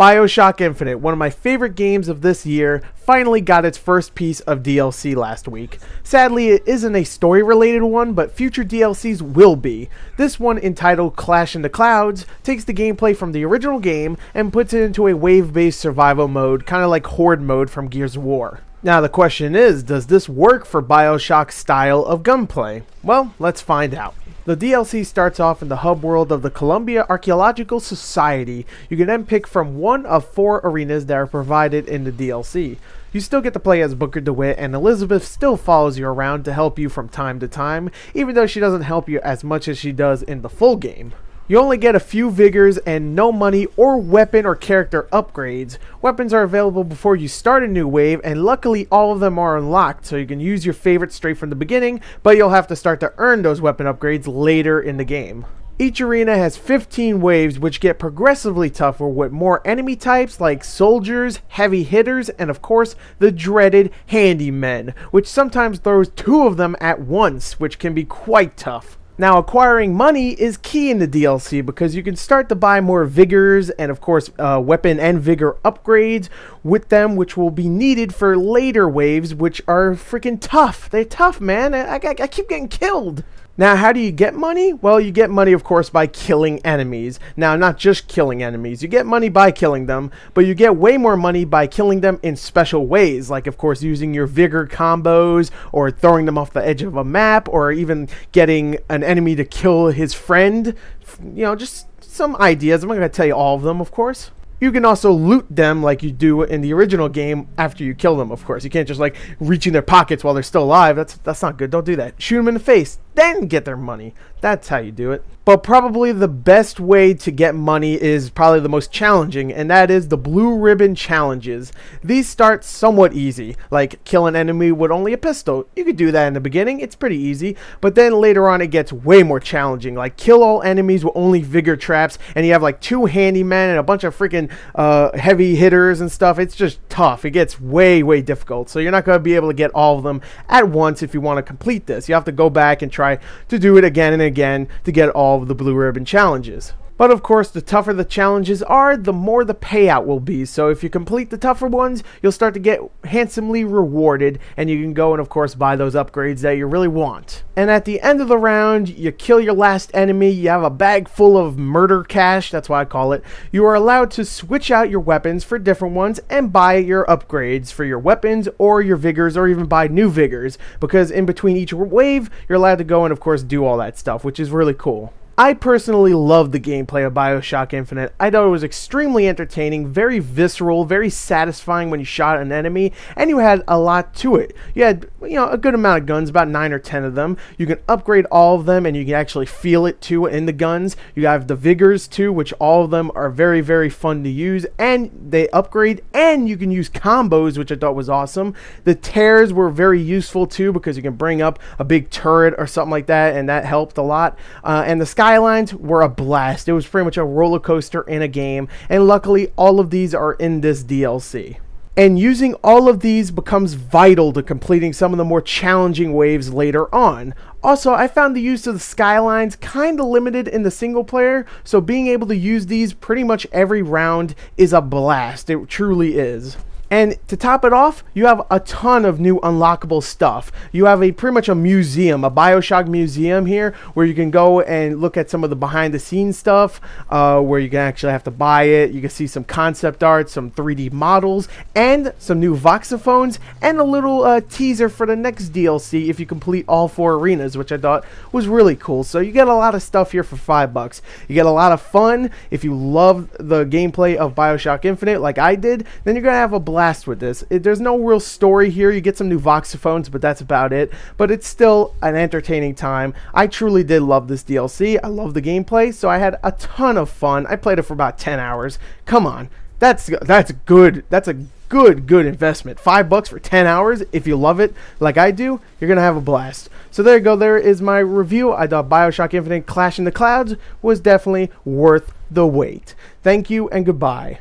Bioshock Infinite, one of my favorite games of this year, finally got its first piece of DLC last week. Sadly, it isn't a story-related one, but future DLCs will be. This one, entitled Clash in the Clouds, takes the gameplay from the original game and puts it into a wave-based survival mode, kind of like Horde mode from Gears of War. Now the question is, does this work for Bioshock's style of gunplay? Well, let's find out. The DLC starts off in the hub world of the Columbia Archaeological Society. You can then pick from one of 4 arenas that are provided in the DLC. You still get to play as Booker DeWitt, and Elizabeth still follows you around to help you from time to time, even though she doesn't help you as much as she does in the full game. You only get a few vigors and no money or weapon or character upgrades. Weapons are available before you start a new wave, and luckily all of them are unlocked, so you can use your favorite straight from the beginning, but you'll have to start to earn those weapon upgrades later in the game. Each arena has 15 waves, which get progressively tougher with more enemy types like soldiers, heavy hitters, and of course the dreaded handymen, which sometimes throws 2 of them at once, which can be quite tough. Now, acquiring money is key in the DLC because you can start to buy more vigors and of course weapon and vigor upgrades with them, which will be needed for later waves, which are freaking tough. They're tough, man. I keep getting killed. Now, how do you get money? Well, you get money, of course, by killing enemies. Now, not just killing enemies. You get money by killing them, but you get way more money by killing them in special ways, like, of course, using your vigor combos, or throwing them off the edge of a map, or even getting an enemy to kill his friend. You know, just some ideas. I'm not going to tell you all of them, of course. You can also loot them like you do in the original game after you kill them, of course. You can't just like reach in their pockets while they're still alive. That's not good. Don't do that. Shoot them in the face, then get their money. That's how you do it. But probably the best way to get money is probably the most challenging, and that is the blue ribbon challenges. These start somewhat easy, like kill an enemy with only a pistol. You could do that in the beginning, it's pretty easy, but then later on it gets way more challenging, like kill all enemies with only vigor traps, and you have like 2 handymen and a bunch of freaking heavy hitters and stuff. It's just tough. It gets way difficult, so you're not going to be able to get all of them at once if you want to complete this. You have to go back and try to do it again and again to get all of the blue ribbon challenges. But of course, the tougher the challenges are, the more the payout will be. So if you complete the tougher ones, you'll start to get handsomely rewarded, and you can go and of course buy those upgrades that you really want. And at the end of the round, you kill your last enemy, you have a bag full of murder cash, that's what I call it. You are allowed to switch out your weapons for different ones and buy your upgrades for your weapons or your vigors, or even buy new vigors, because in between each wave, you're allowed to go and of course do all that stuff, which is really cool. I personally loved the gameplay of Bioshock Infinite. I thought it was extremely entertaining, very visceral, very satisfying when you shot an enemy, and you had a lot to it. You had, a good amount of guns, about 9 or 10 of them. You can upgrade all of them, and you can actually feel it too in the guns. You have the vigors too, which all of them are very fun to use, and they upgrade, and you can use combos, which I thought was awesome. The tears were very useful too, because you can bring up a big turret or something like that, and that helped a lot. And the skylines were a blast. It was pretty much a roller coaster in a game, and luckily all of these are in this DLC. And using all of these becomes vital to completing some of the more challenging waves later on. Also, I found the use of the skylines kinda limited in the single player, so being able to use these pretty much every round is a blast. It truly is. And to top it off, you have a ton of new unlockable stuff. You have pretty much a museum, a Bioshock museum here, where you can go and look at some of the behind the scenes stuff, where you can actually have to buy it. You can see some concept art, some 3D models, and some new voxophones, and a little teaser for the next DLC if you complete all 4 arenas, which I thought was really cool. So you get a lot of stuff here for $5. You get a lot of fun. If you love the gameplay of Bioshock Infinite like I did, then you're going to have a blast with this. There's no real story here. You get some new voxophones, but that's about it. But it's still an entertaining time. I truly did love this DLC. I love the gameplay, so I had a ton of fun. I played it for about 10 hours. Come on. That's good. That's a good investment. $5 for 10 hours. If you love it like I do, you're gonna have a blast. So there you go. There is my review. I thought Bioshock Infinite Clash in the Clouds was definitely worth the wait. Thank you and goodbye.